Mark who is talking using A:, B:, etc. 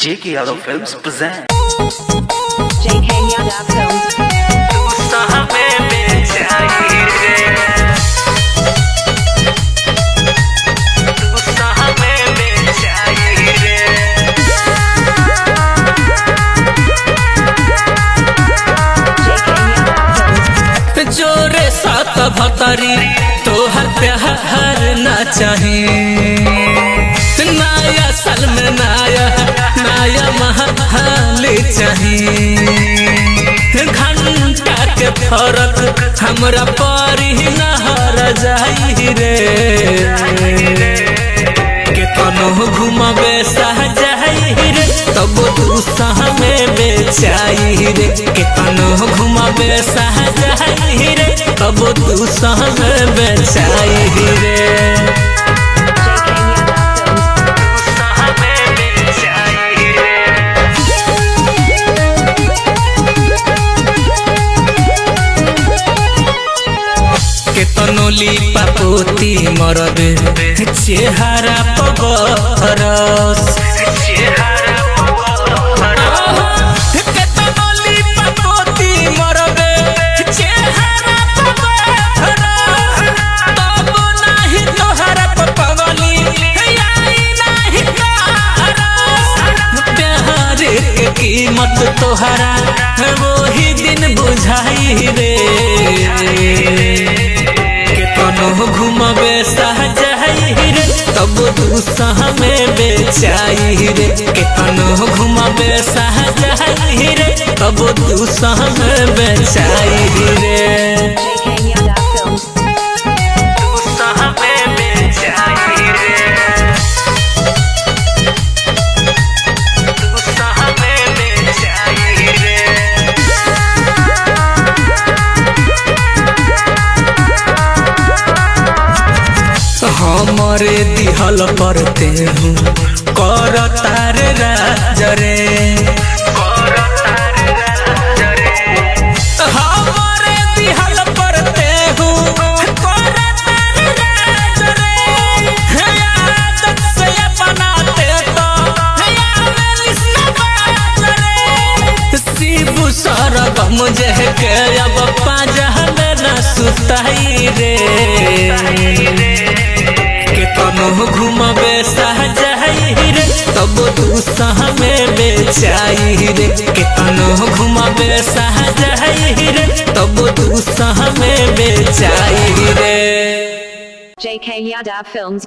A: JK Yadav Films present
B: JK Yadav Films.
C: जोरे सात भतरी तोहर प्यार ना चाहिए नया साल में नया महल चाहिए घंटा के फरक हमरा पर ही नहर जाई रे के तनो घुमबे सह जाई रे तब तू सह में बेचाई रे के तनो घुमबे सह जाई रे तब तू सह में बेचाई रे केतनोली पापोती मरबे चेहरा पबरस केतनोली पापोती मरबे चेहरा पबरस तब नाही तोहरा पगली आई नाही कारस प्यार के कीमत तोहरा वही दिन बुझाई रे घुमबे सह जाई रे तब तू सह में बेचाई रे केतनो घुमबे सह जाई रे तब तू सह में बेचाई रे हमरे दिहल परते हूँ कर तारे राजरे हमरे दिहल परते हूँ कर तारे राजरे आदत से अपनाते तो शिव सरग मुझे के अब पाजा में न सुताई रे केतनो घुमबे सह जाई रे तब तू सह में बेचाई रे केतनो घुमबे सह जाई रे तब तू सह में बेचाई रे
B: JK Yadav Films.